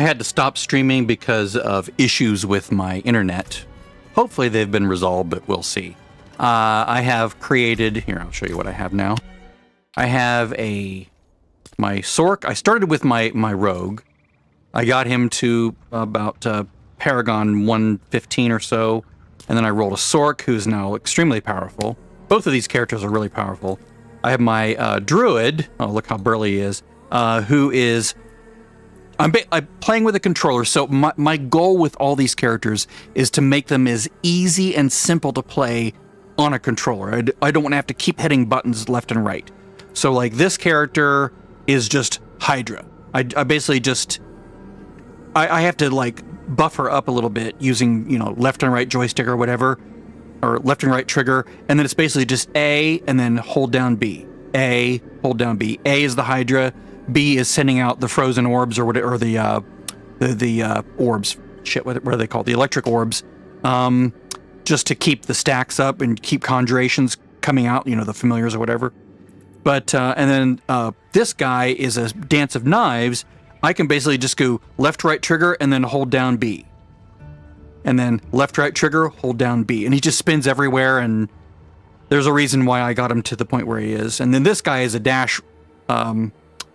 I had to stop streaming because of issues with my internet. Hopefully they've been resolved, but we'll see. I have created, here, I'll show you what I have now. I have my Sork. I started with my Rogue. I got him to about Paragon 115 or so, and then I rolled a Sork, who's now extremely powerful. Both of these characters are really powerful. I have my Druid, oh, look how burly he is, who is... I'm playing with a controller, so my goal with all these characters is to make them as easy and simple to play on a controller. I don't want to have to keep hitting buttons left and right. So, like, this character is just Hydra. I basically just... I have to, like, buffer up a little bit using, you know, left and right joystick or whatever, or left and right trigger, and then it's basically just A, and then hold down B. A, hold down B. A is the Hydra, B is sending out the frozen orbs or whatever, or the orbs. Shit, what are they called? The electric orbs. Just to keep the stacks up and keep conjurations coming out, you know, the familiars or whatever. But, and then this guy is a dance of knives. I can basically just go left, right trigger, and then hold down B. And then left, right trigger, hold down B. And he just spins everywhere, and there's a reason why I got him to the point where he is. And then this guy is a dash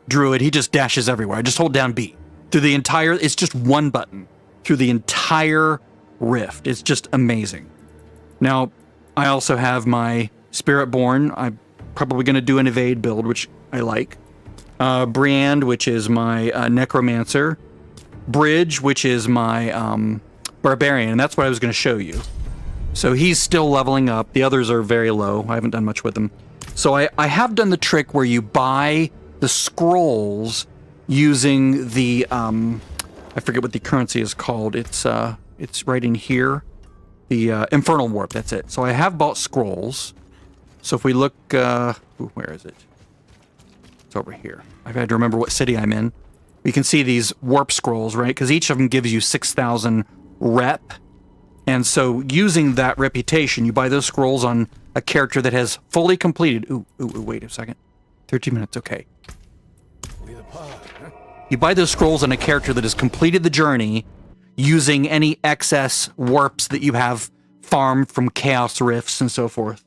druid. He just dashes everywhere. I just hold down B. Through the entire, it's just one button. Through the entire rift. It's just amazing. Now, I also have my Spiritborn. I'm probably going to do an evade build, which I like. Briand, which is my Necromancer. Bridge, which is my Barbarian, and that's what I was going to show you. So he's still leveling up. The others are very low. I haven't done much with them. So I have done the trick where you buy the scrolls using the, I forget what the currency is called. It's right in here. The Infernal Warp, that's it. So I have bought scrolls. So if we look, where is it? It's over here. I've had to remember what city I'm in. You can see these warp scrolls, right? Because each of them gives you 6,000 rep. And so using that reputation, you buy those scrolls on a character that has fully completed... Ooh, wait a second. 13 minutes, okay. You buy those scrolls on a character that has completed the journey using any excess warps that you have farmed from Chaos Rifts and so forth.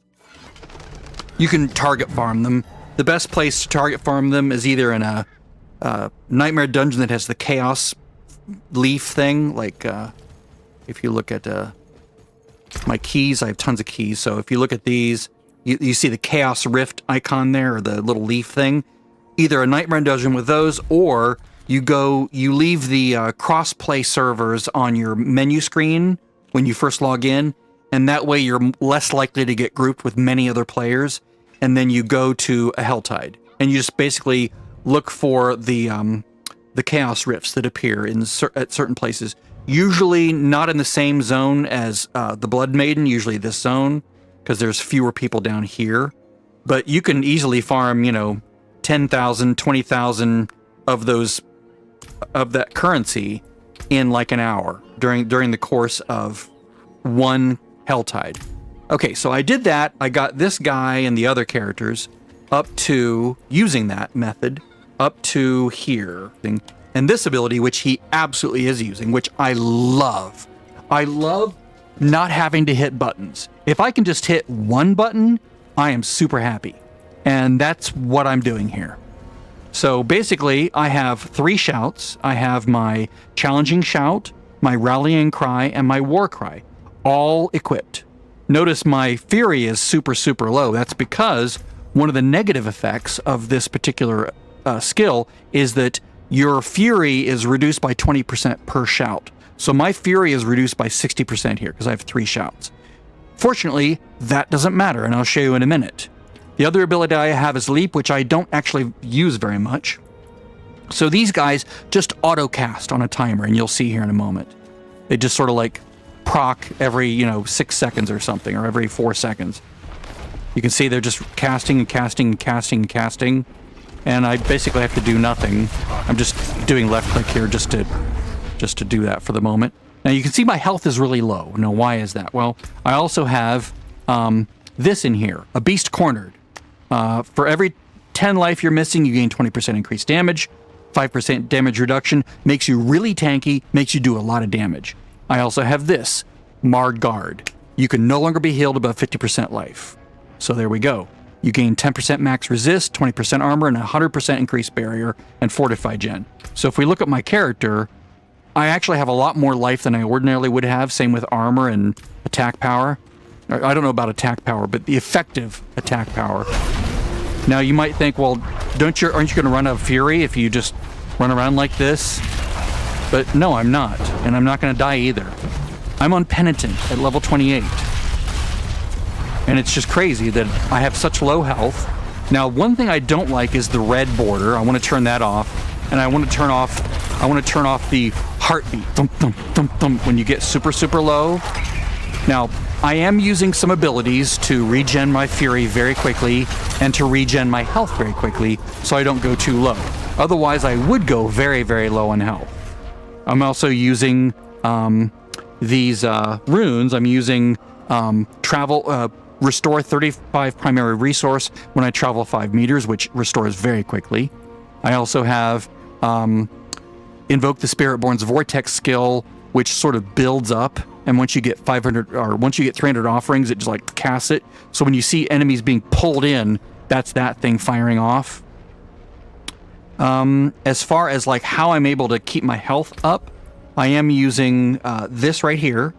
You can target farm them. The best place to target farm them is either in a Nightmare Dungeon that has the Chaos Leaf thing. Like, if you look at my keys, I have tons of keys. So if you look at these, you see the Chaos Rift icon there, or the little leaf thing. Either a Nightmare Dungeon with those, or you leave the cross-play servers on your menu screen when you first log in, and that way you're less likely to get grouped with many other players. And then you go to a Helltide, and you just basically look for the Chaos Rifts that appear at certain places. Usually not in the same zone as the Blood Maiden, usually this zone, because there's fewer people down here. But you can easily farm, you know, 10,000, 20,000 of that currency in like an hour during the course of one Helltide. Okay, so I did that. I got this guy and the other characters up to, using that method, up to here. And this ability, which he absolutely is using, which I love. I love not having to hit buttons. If I can just hit one button, I am super happy. And that's what I'm doing here. So basically, I have 3 shouts. I have my Challenging Shout, my Rallying Cry, and my War Cry, all equipped. Notice my Fury is super, super low. That's because one of the negative effects of this particular skill is that your Fury is reduced by 20% per shout. So my Fury is reduced by 60% here because I have 3 shouts. Fortunately, that doesn't matter, and I'll show you in a minute. The other ability I have is Leap, which I don't actually use very much. So these guys just auto-cast on a timer, and you'll see here in a moment. They just sort of like proc every, 6 seconds or something, or every 4 seconds. You can see they're just casting and casting and casting and casting, and I basically have to do nothing. I'm just doing left click here just to do that for the moment. Now you can see my health is really low. Now why is that? Well, I also have this in here, a Beast Cornered. For every 10 life you're missing, you gain 20% increased damage. 5% damage reduction, makes you really tanky, makes you do a lot of damage. I also have this, Marred Guard. You can no longer be healed above 50% life. So there we go. You gain 10% max resist, 20% armor, and 100% increased barrier, and fortified gen. So if we look at my character, I actually have a lot more life than I ordinarily would have, same with armor and attack power. I don't know about attack power, but the effective attack power. Now you might think, well, aren't you going to run out of fury if you just run around like this? But no, I'm not, and I'm not going to die either. I'm on Penitent at level 28. And it's just crazy that I have such low health. Now, one thing I don't like is the red border. I want to turn that off, and I want to turn off the heartbeat, thump, thump, thump, thump, when you get super, super low. Now, I am using some abilities to regen my fury very quickly and to regen my health very quickly so I don't go too low. Otherwise, I would go very, very low on health. I'm also using these runes. I'm using restore 35 primary resource when I travel 5 meters, which restores very quickly. I also have invoke the Spiritborn's Vortex skill, which sort of builds up, and once you get 300 offerings, it just like casts it. So when you see enemies being pulled in, that's that thing firing off. As far as like how I'm able to keep my health up, I am using this right here.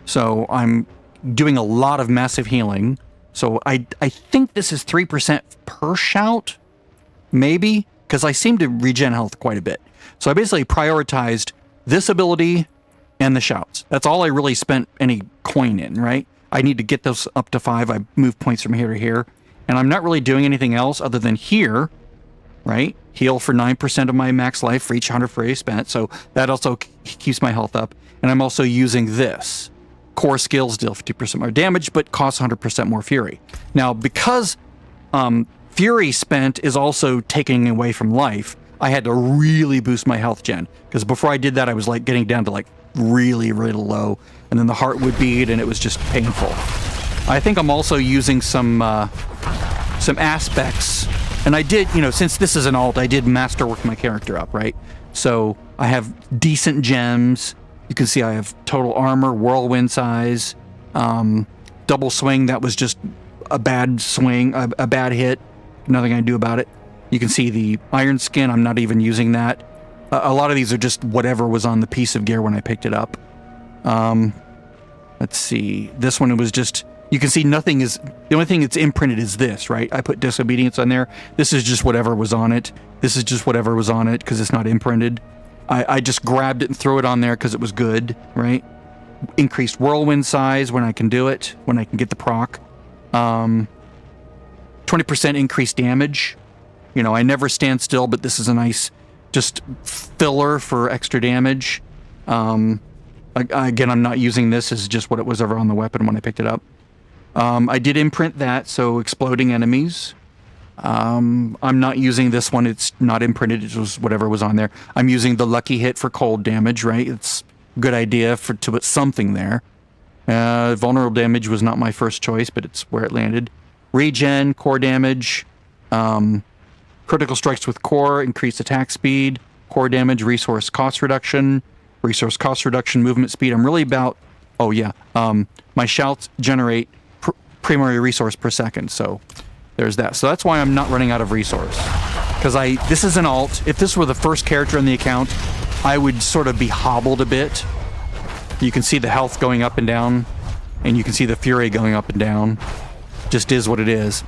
So I'm doing a lot of massive healing. So I think this is 3% per shout, maybe, because I seem to regen health quite a bit. So I basically prioritized this ability and the shouts. That's all I really spent any coin in, right? I need to get those up to 5. I move points from here to here. And I'm not really doing anything else other than here, right? Heal for 9% of my max life for each 100 fury spent. So that also keeps my health up. And I'm also using this. Core skills deal 50% more damage, but costs 100% more fury. Now, because fury spent is also taking away from life, I had to really boost my health gen. Because before I did that, I was like getting down to like really, really low. And then the heart would beat and it was just painful. I think I'm also using some aspects. And I did, since this is an alt, I did masterwork my character up, right? So I have decent gems. You can see I have total armor, whirlwind size, double swing. That was just a bad swing, a bad hit. Nothing I can do about it. You can see the iron skin. I'm not even using that. A lot of these are just whatever was on the piece of gear when I picked it up. Let's see. This one, it was just, you can see nothing is, the only thing that's imprinted is this, right? I put disobedience on there. This is just whatever was on it. This is just whatever was on it because it's not imprinted. I just grabbed it and threw it on there because it was good, right? Increased whirlwind size when I can do it, when I can get the proc. 20% increased damage. I never stand still, but this is a nice just filler for extra damage. Again, I'm not using this as just what it was ever on the weapon when I picked it up. I did imprint that, so exploding enemies. I'm not using this one. It's not imprinted. It was whatever was on there. I'm using the lucky hit for cold damage, right? It's a good idea to put something there. Vulnerable damage was not my first choice, but it's where it landed. Regen, core damage, critical strikes with core, increased attack speed, core damage, resource cost reduction, movement speed. I'm really about, my shouts generate primary resource per second, so there's that. So that's why I'm not running out of resource. Because this is an alt. If this were the first character in the account, I would sort of be hobbled a bit. You can see the health going up and down, and you can see the fury going up and down. Just is what it is.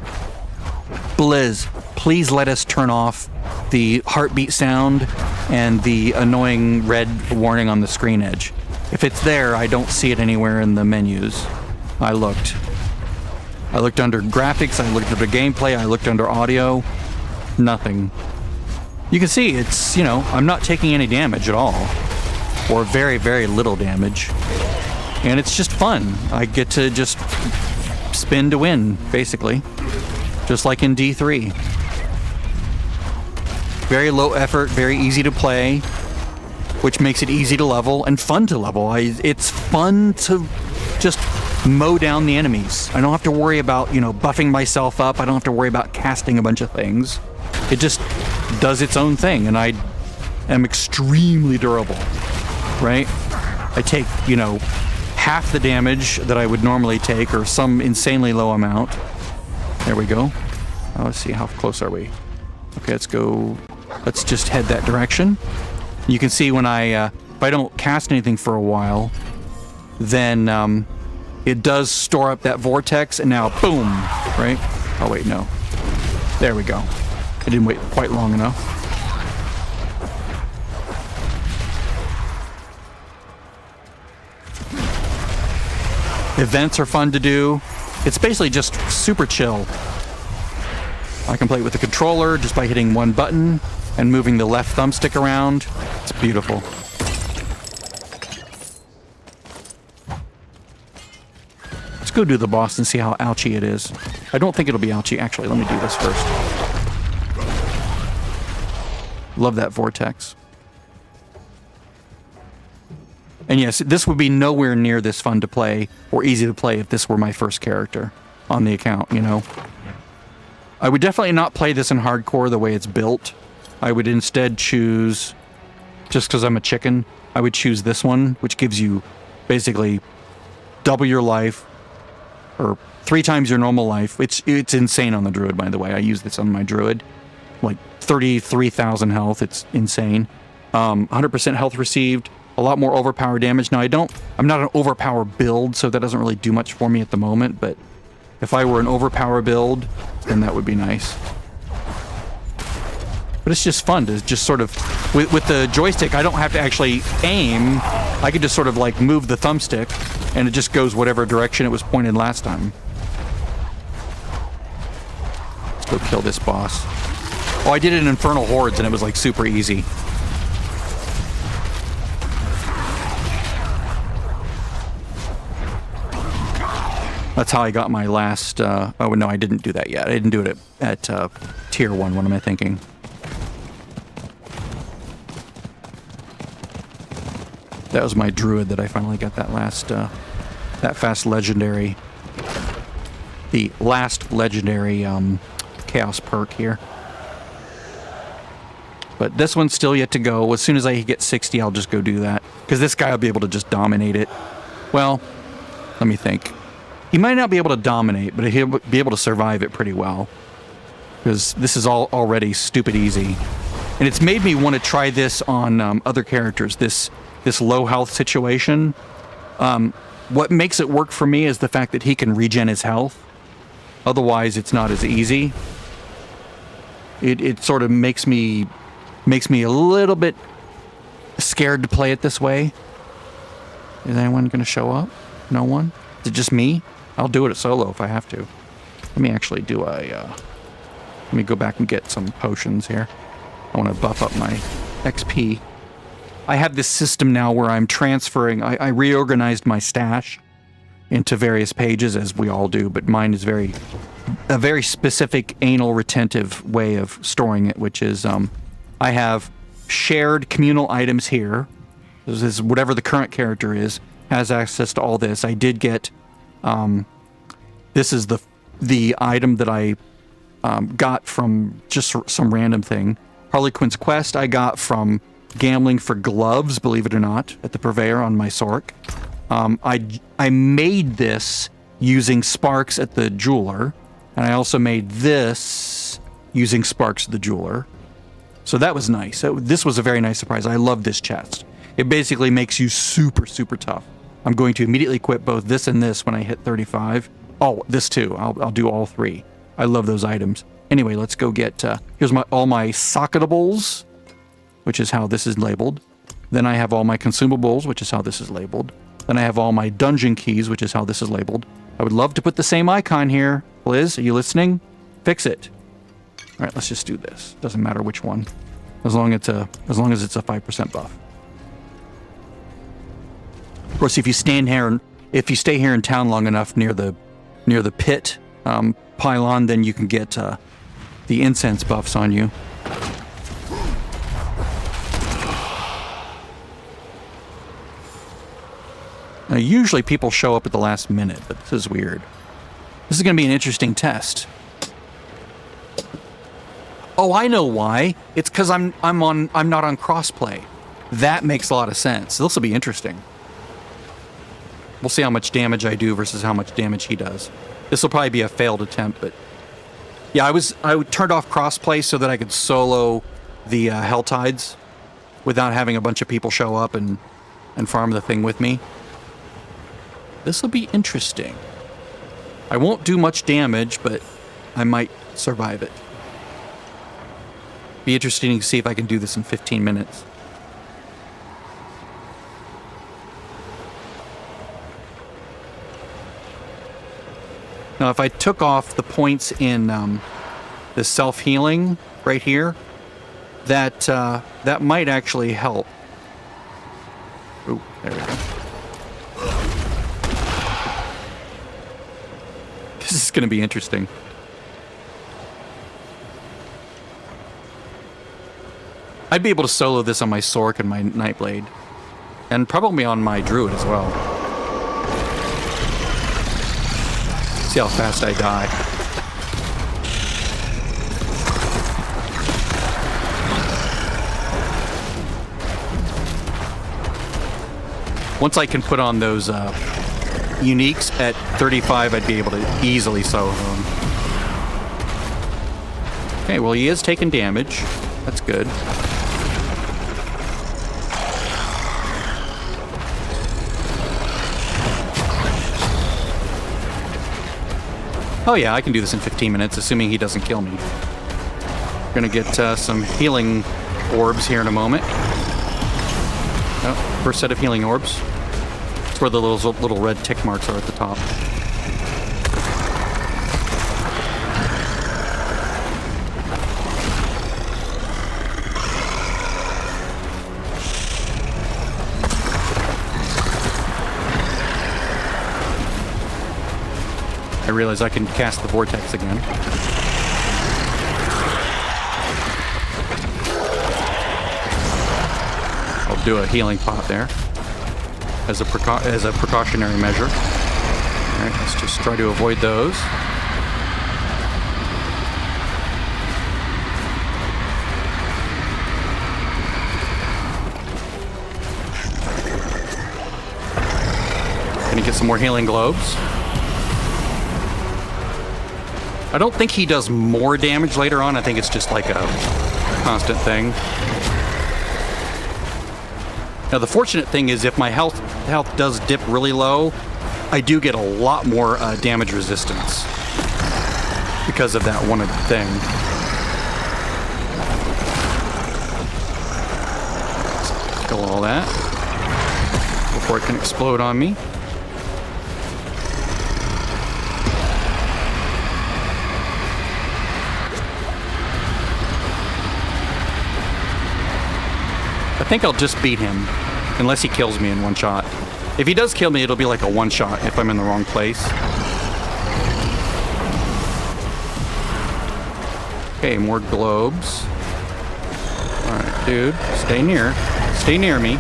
Blizz, please let us turn off the heartbeat sound and the annoying red warning on the screen edge. If it's there, I don't see it anywhere in the menus. I looked under graphics, I looked under gameplay, I looked under audio. Nothing. You can see it's, I'm not taking any damage at all. Or very, very little damage. And it's just fun. I get to just spin to win, basically. Just like in D3. Very low effort, very easy to play, which makes it easy to level and fun to level. It's fun to just mow down the enemies. I don't have to worry about, buffing myself up. I don't have to worry about casting a bunch of things. It just does its own thing, and I am extremely durable, right? I take, you know, half the damage that I would normally take, or some insanely low amount. There we go. Let's see, how close are we? Okay, let's go. Let's just head that direction. You can see when if I don't cast anything for a while, then it does store up that vortex, and now boom, right? Oh wait, no. There we go. I didn't wait quite long enough. Events are fun to do. It's basically just super chill. I can play it with the controller just by hitting one button and moving the left thumbstick around. It's beautiful. Let's go do the boss and see how ouchy it is. I don't think it'll be ouchy. Actually, let me do this first. Love that vortex. And yes, this would be nowhere near this fun to play or easy to play if this were my first character on the account, you know? I would definitely not play this in hardcore the way it's built. I would instead choose, just because I'm a chicken, I would choose this one, which gives you basically double your life, or 3 times your normal life. It's insane on the druid, by the way. I use this on my druid. Like 33,000 health. It's insane. 100% health received. A lot more overpower damage. Now I'm not an overpower build, so that doesn't really do much for me at the moment, but if I were an overpower build, then that would be nice. But it's just fun to just sort of, with the joystick, I don't have to actually aim. I can just sort of like move the thumbstick, and it just goes whatever direction it was pointed last time. Let's go kill this boss. Oh, I did it in Infernal Hordes, and it was like super easy. That's how I got my last, oh no, I didn't do that yet. I didn't do it at tier 1, what am I thinking? That was my druid that I finally got that last, that fast legendary, the last legendary chaos perk here. But this one's still yet to go. As soon as I get 60, I'll just go do that. Because this guy will be able to just dominate it. Well, let me think. He might not be able to dominate, but he'll be able to survive it pretty well. Because this is all already stupid easy. And it's made me want to try this on other characters, this low health situation. What makes it work for me is the fact that he can regen his health. Otherwise, it's not as easy. It sort of makes me a little bit scared to play it this way. Is anyone going to show up? No one? Is it just me? I'll do it solo if I have to. Let me actually do let me go back and get some potions here. I want to buff up my XP. I have this system now where I'm transferring. I reorganized my stash into various pages, as we all do, but mine is a very specific anal retentive way of storing it, which is I have shared communal items here. This is whatever the current character is, has access to all this. I did get, this is the item that I got from just some random thing. Harley Quinn's Quest I got from gambling for gloves, believe it or not, at the Purveyor on my Sork. I made this using sparks at the jeweler, and I also made this using sparks at the jeweler. So that was nice. This was a very nice surprise. I love this chest. It basically makes you super, super tough. I'm going to immediately equip both this and this when I hit 35. Oh, this too. I'll do all 3. I love those items. Anyway, let's go get, here's all my socketables, which is how this is labeled. Then I have all my consumables, which is how this is labeled. Then I have all my dungeon keys, which is how this is labeled. I would love to put the same icon here. Liz, are you listening? Fix it. All right, let's just do this. Doesn't matter which one, as long as it's a 5% buff. Of course, if you stay here in town long enough near the pit pylon, then you can get the incense buffs on you. Now, usually people show up at the last minute, but this is weird. This is going to be an interesting test. Oh, I know why. It's because I'm not on crossplay. That makes a lot of sense. This will be interesting. We'll see how much damage I do versus how much damage he does. This will probably be a failed attempt, but yeah, I turned off crossplay so that I could solo the Helltides without having a bunch of people show up and farm the thing with me. This will be interesting. I won't do much damage, but I might survive it. Be interesting to see if I can do this in 15 minutes. Now, if I took off the points in the self-healing right here, that might actually help. Ooh, there we go. This is going to be interesting. I'd be able to solo this on my Sork and my Nightblade. And probably on my Druid as well. See how fast I die. Once I can put on those uniques at 35, I'd be able to easily solo them. Okay, well, he is taking damage. That's good. Oh yeah, I can do this in 15 minutes, assuming he doesn't kill me. Gonna get some healing orbs here in a moment. Oh, first set of healing orbs. That's where the little red tick marks are at the top. I realize I can cast the vortex again. I'll do a healing pot there as a precautionary measure. All right, let's just try to avoid those. Gonna get some more healing globes. I don't think he does more damage later on. I think it's just like a constant thing. Now, the fortunate thing is if my health does dip really low, I do get a lot more damage resistance because of that one thing. Let's kill all that before it can explode on me. I think I'll just beat him, unless he kills me in one shot. If he does kill me, it'll be like a one shot if I'm in the wrong place. Okay, more globes. Alright, dude, stay near. Stay near me.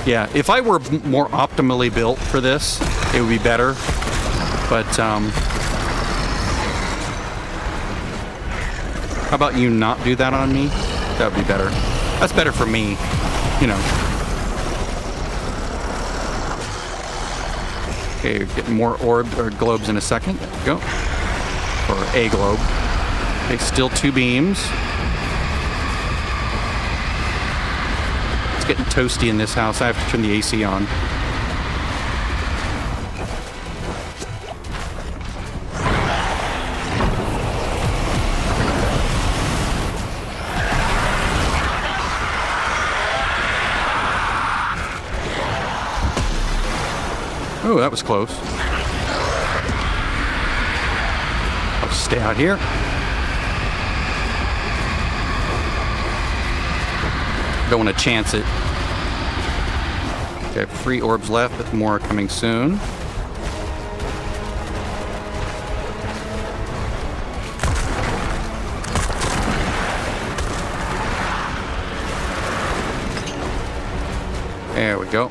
Yeah, if I were more optimally built for this, it would be better. But, how about you not do that on me? That would be better. That's better for me, you know. Okay, getting more orbs or globes in a second. There we go. Or a globe. Okay, still 2 beams. It's getting toasty in this house. I have to turn the AC on. Oh, that was close. I'll just stay out here. Don't want to chance it. Okay, 3 orbs left, but more are coming soon. There we go.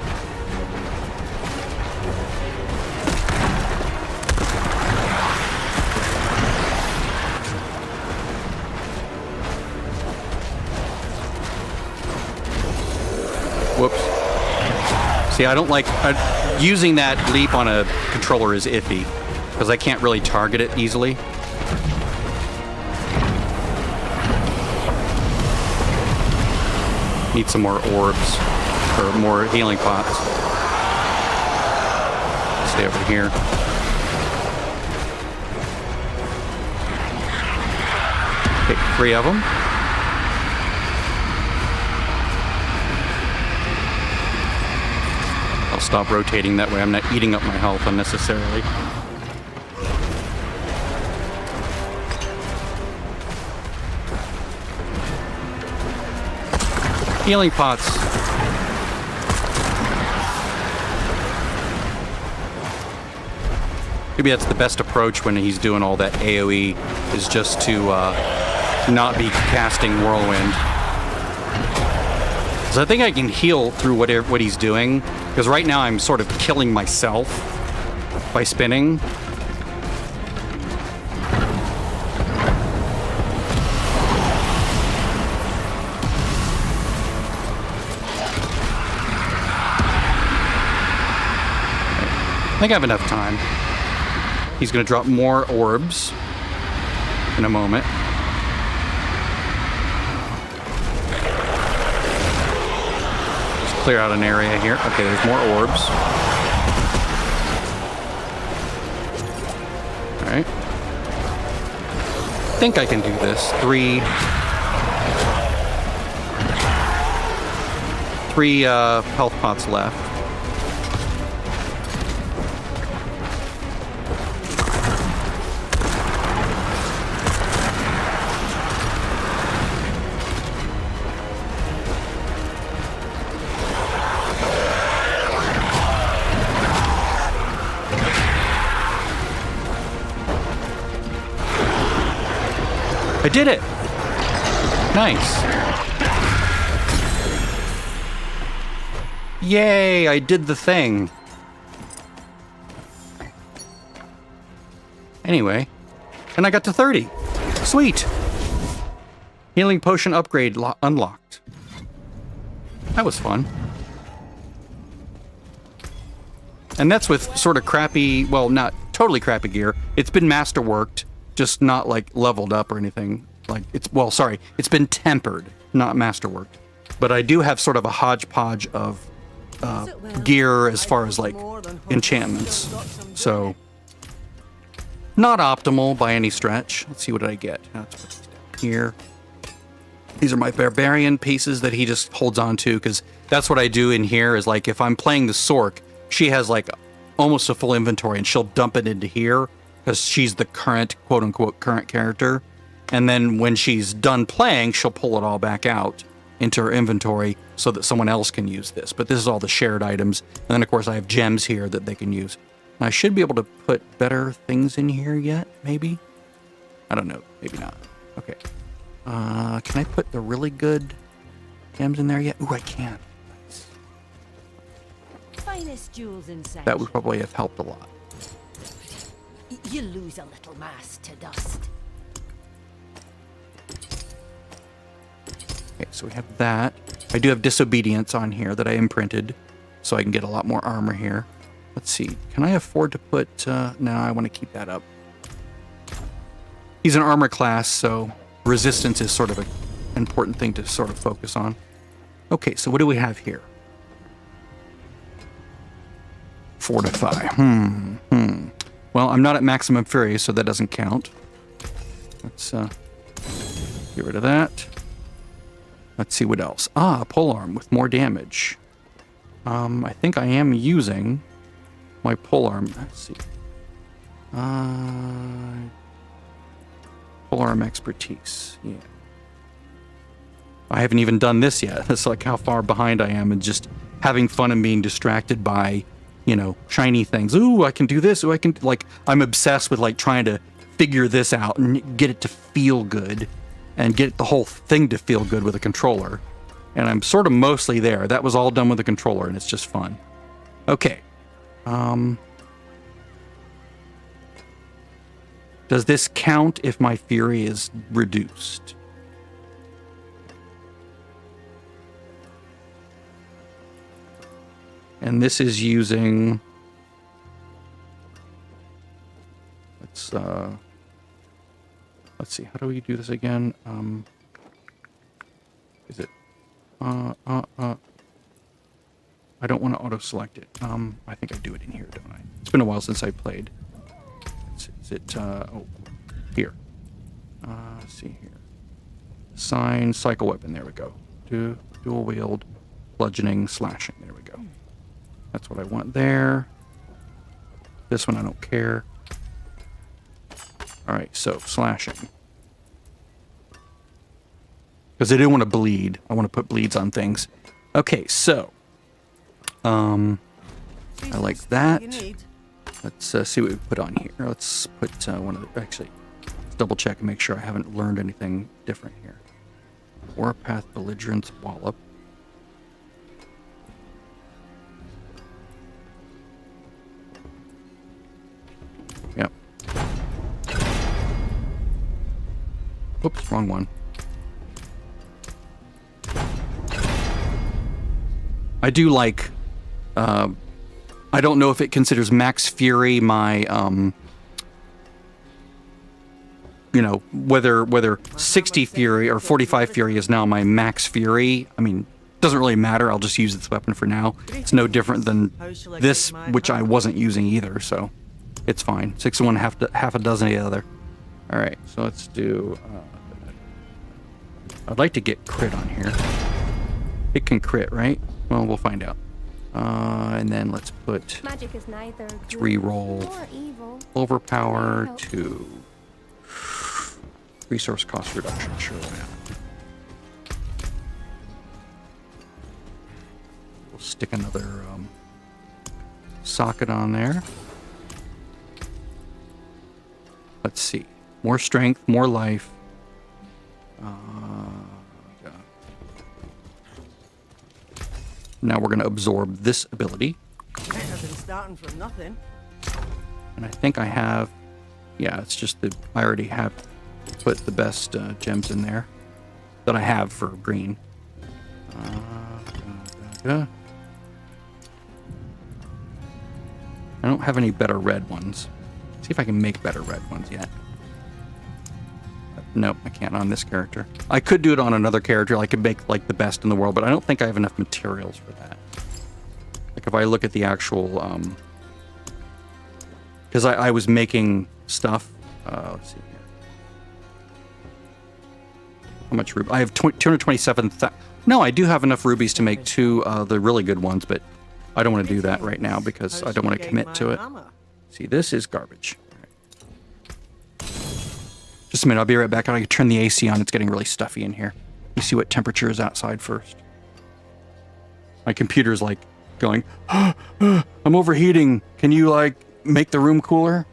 Whoops. See, I don't like... using that leap on a controller is iffy, because I can't really target it easily. Need some more orbs, or more healing pots. Stay over here. Take 3 of them. I'll stop rotating, that way I'm not eating up my health unnecessarily. Healing pots. Maybe that's the best approach when he's doing all that AoE, is just to not be casting Whirlwind. So I think I can heal through what he's doing, because right now I'm sort of killing myself by spinning. I think I have enough time. He's going to drop more orbs in a moment. Just clear out an area here. Okay, there's more orbs. All right. I think I can do this. Three health pots left. I did it! Nice. Yay, I did the thing. Anyway, and I got to 30. Sweet. Healing potion upgrade unlocked. That was fun. And that's with sort of crappy, well, not totally crappy gear. It's been masterworked. Just not like leveled up or anything. Like it's been tempered, not masterworked. But I do have sort of a hodgepodge of gear as far as like enchantments. So not optimal by any stretch. Let's see, what did I get? Let's put these down here. These are my barbarian pieces that he just holds on to, because that's what I do in here is like if I'm playing the Sork, she has like almost a full inventory and she'll dump it into here, because she's the current, quote-unquote, current character. And then when she's done playing, she'll pull it all back out into her inventory so that someone else can use this. But this is all the shared items. And then, of course, I have gems here that they can use. And I should be able to put better things in here yet, maybe? I don't know. Maybe not. Okay. Can I put the really good gems in there yet? Ooh, I can. Nice. Finest jewels inside. That would probably have helped a lot. You lose a little mass to dust. Okay, so we have that. I do have disobedience on here that I imprinted, so I can get a lot more armor here. Let's see. Can I afford to put... no, I want to keep that up. He's an armor class, so resistance is sort of an important thing to sort of focus on. Okay, so what do we have here? Fortify. Well, I'm not at maximum fury, so that doesn't count. Let's get rid of that. Let's see what else. Ah, polearm with more damage. I think I am using my polearm. Let's see. Polearm expertise. Yeah. I haven't even done this yet. That's like how far behind I am, and just having fun and being distracted by, you know, shiny things. Ooh, I can do this. Ooh, I can, like, I'm obsessed with like trying to figure this out and get it to feel good and get the whole thing to feel good with a controller. And I'm sort of mostly there. That was all done with a controller, and it's just fun. Okay. Does this count if my fury is reduced? And this is using... Let's see, how do we do this again? Is it... I don't want to auto-select it. I think I do it in here, don't I? It's been a while since I played. Is it, oh, here. Let's see here. Assign cycle weapon, there we go. Dual wield, bludgeoning, slashing, there we go. That's what I want there. This one I don't care. Alright, so slashing. Because I didn't want to bleed. I want to put bleeds on things. Okay, so. I like that. Let's see what we put on here. Let's put one of the... Actually, let's double check and make sure I haven't learned anything different here. Warpath, Belligerence, Wallop. Yep. Oops, wrong one. I do like... I don't know if it considers Max Fury my, you know, whether 60 Fury or 45 Fury is now my Max Fury. I mean, doesn't really matter. I'll just use this weapon for now. It's no different than this, which I wasn't using either, so it's fine. 6 of one, half a dozen of the other. All right, so let's do... I'd like to get crit on here. It can crit, right? Well, we'll find out. And then let's put... Magic is neither let's re-roll overpower to resource cost reduction. Sure, why not? We'll stick another socket on there. Let's see. More strength, more life. Now we're going to absorb this ability. I've been starting from nothing. And I think I have... Yeah, it's just that I already have put the best gems in there that I have for green. I don't have any better red ones. See if I can make better red ones yet. Nope, I can't on this character. I could do it on another character. I could make, like, the best in the world, but I don't think I have enough materials for that. Like, if I look at the actual, because I was making stuff. Let's see here. How much ruby? I have 227. No, I do have enough rubies to make 2 the really good ones, but I don't want to do that right now because I don't want to commit to it. See, this is garbage. Just a minute, I'll be right back. I gotta turn the AC on. It's getting really stuffy in here. You see what temperature is outside first. My computer's like going, I'm overheating. Can you like make the room cooler?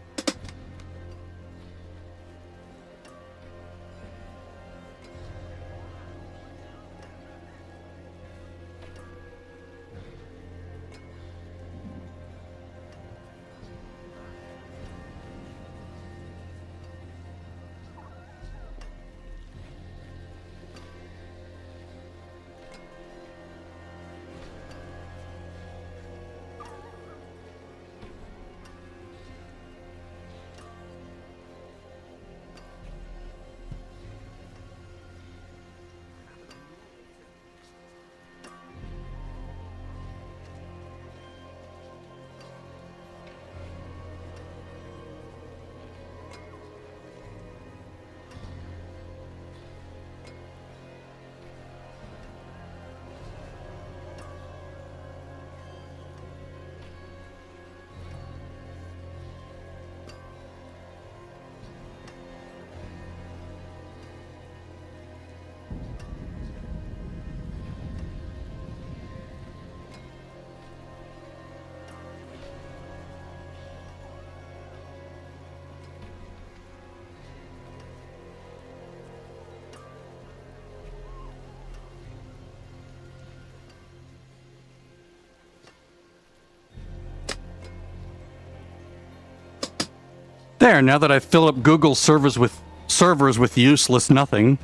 There, now that I've filled up Google servers with useless nothing,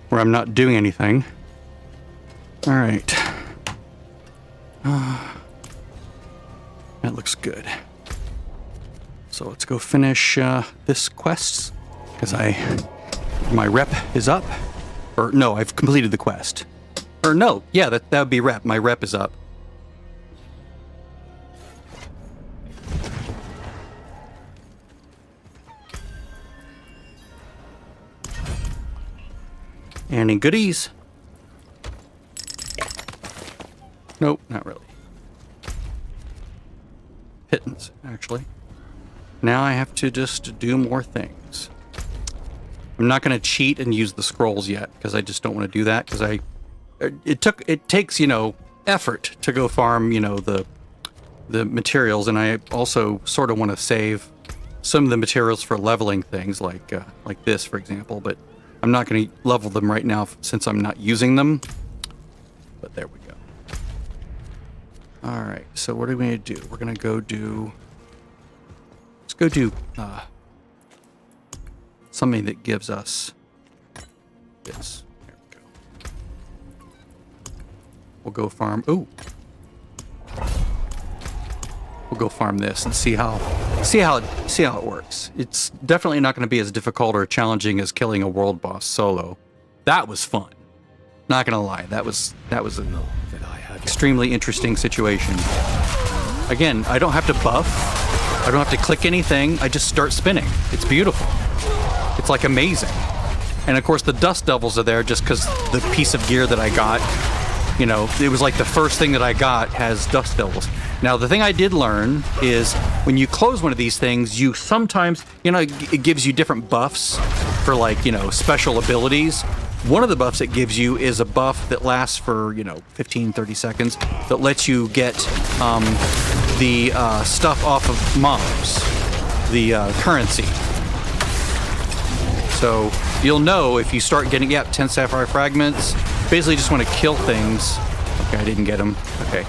where I'm not doing anything. All right. That looks good. So let's go finish this quest, because my rep is up. Or no, I've completed the quest. Or no, yeah, that would be rep. My rep is up. Any goodies? Nope, not really. Pittance, actually. Now I have to just do more things. I'm not going to cheat and use the scrolls yet, because I just don't want to do that, because it takes, you know, effort to go farm, you know, the materials, and I also sort of want to save some of the materials for leveling things, like this, for example, but I'm not going to level them right now since I'm not using them. But there we go. All right, so what are we going to do? We're going to go do... Let's go do something that gives us this. There we go. We'll go farm... Ooh. We'll go farm this and see how it works. It's definitely not going to be as difficult or challenging as killing a world boss solo. That was fun. Not going to lie, that was an extremely interesting situation. Again, I don't have to buff. I don't have to click anything. I just start spinning. It's beautiful. It's like amazing. And of course, the dust devils are there just because the piece of gear that I got, you know, it was like the first thing that I got has dust devils. Now, the thing I did learn is when you close one of these things, you sometimes, you know, it gives you different buffs for, like, you know, special abilities. One of the buffs it gives you is a buff that lasts for, you know, 15, 30 seconds that lets you get the stuff off of mobs, the currency. So you'll know if you start getting, 10 sapphire fragments, basically just want to kill things. Okay, I didn't get them. Okay.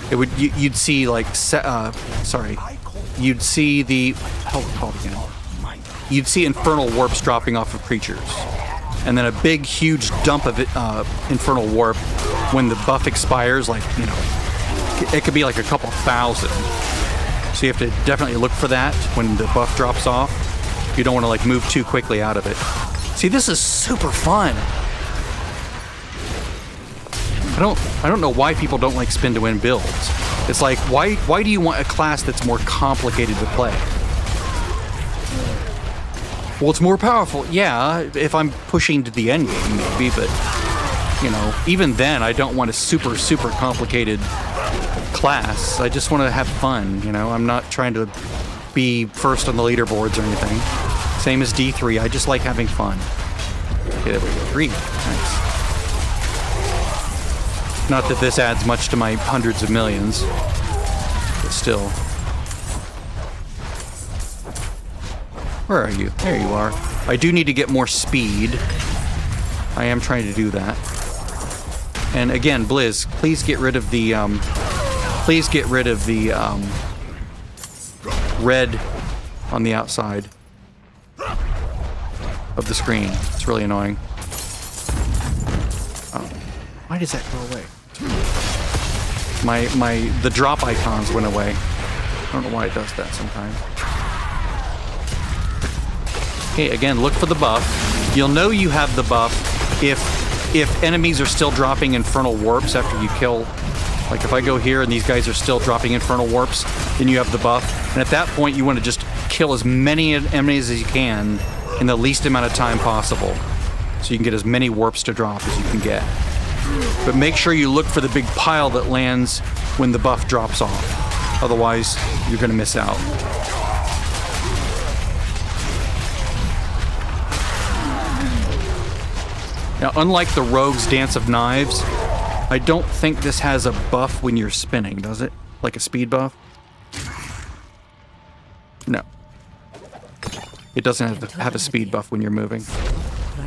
It would, you'd see like, you'd see the, hold again. You'd see infernal warps dropping off of creatures. And then a big, huge dump of infernal warp when the buff expires, like, you know, it could be like a couple thousand. So you have to definitely look for that when the buff drops off. You don't want to like move too quickly out of it. See, this is super fun. I don't know why people don't like spin to win builds. It's like, why do you want a class that's more complicated to play? Well, it's more powerful. Yeah, if I'm pushing to the end game, maybe, but, you know, even then, I don't want a super, super complicated class. I just want to have fun, you know? I'm not trying to be first on the leaderboards or anything. Same as D3, I just like having fun. Okay, there we go. 3. Nice. Not that this adds much to my hundreds of millions, but still. Where are you? There you are. I do need to get more speed. I am trying to do that. And again, Blizz, please get rid of the, red on the outside of the screen. It's really annoying. Oh, why does that go away? The drop icons went away. I don't know why it does that sometimes. Okay, again, look for the buff. You'll know you have the buff if enemies are still dropping infernal warps after you kill. Like if I go here and these guys are still dropping infernal warps, then you have the buff. And at that point, you want to just kill as many enemies as you can in the least amount of time possible, so you can get as many warps to drop as you can get. But make sure you look for the big pile that lands when the buff drops off. Otherwise, you're going to miss out. Now, unlike the Rogue's Dance of Knives, I don't think this has a buff when you're spinning, does it? Like a speed buff? No. It doesn't have a speed buff when you're moving.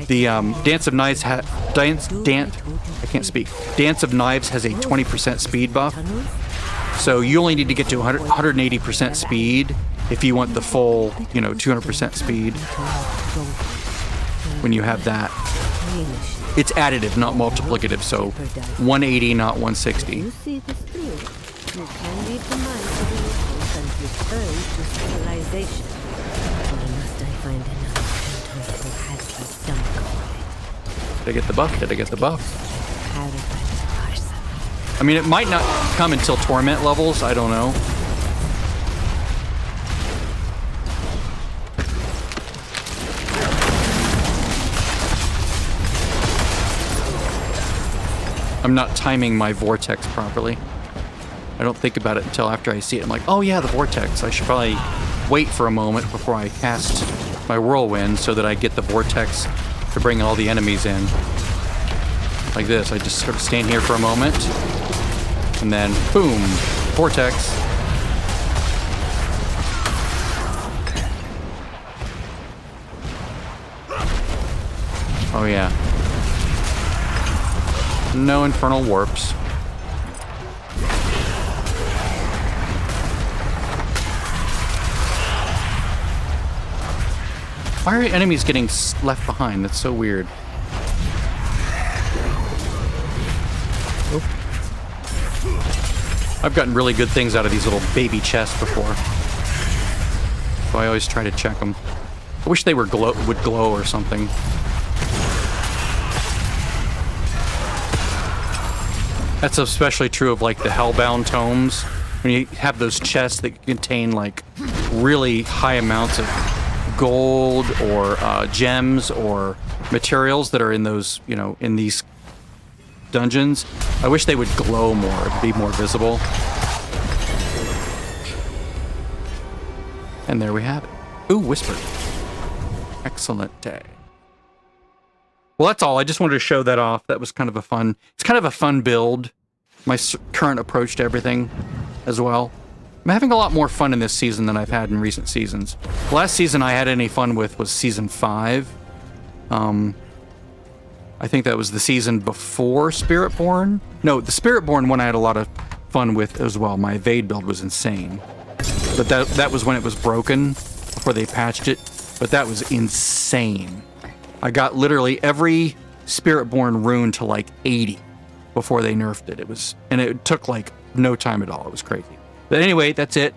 The Dance of Knives I can't speak. Dance of Knives has a 20% speed buff. So you only need to get to 180% speed if you want the full, you know, 200% speed when you have that. It's additive, not multiplicative, so 180, not 160. You can read the minds of the locals and return to civilization. Or must I find another Centaur who has the stomach for it? Did I get the buff? Did I get the buff? Paradise. I mean, it might not come until torment levels. I don't know. I'm not timing my vortex properly. I don't think about it until after I see it. I'm like, oh yeah, the vortex. I should probably wait for a moment before I cast my whirlwind so that I get the vortex to bring all the enemies in. Like this. I just sort of stand here for a moment. And then, boom, vortex. Oh yeah. No infernal warps. Why are enemies getting left behind? That's so weird. Oh. I've gotten really good things out of these little baby chests before. So I always try to check them. I wish they would glow or something. That's especially true of like the Hellbound tomes. When you have those chests that contain like really high amounts of gold or gems or materials that are in those, you know, in these dungeons. I wish they would glow more, be more visible. And there we have it. Ooh, Whisper. Excellent day. Well, that's all. I just wanted to show that off. That was kind of a fun... It's kind of a fun build. My current approach to everything as well. I'm having a lot more fun in this season than I've had in recent seasons. The last season I had any fun with was season 5. I think that was the season before Spiritborn. No, the Spiritborn one I had a lot of fun with as well. My evade build was insane. But that was when it was broken, before they patched it. But that was insane. I got literally every Spiritborn rune to like 80 before they nerfed it. And it took like no time at all. It was crazy. But anyway, that's it.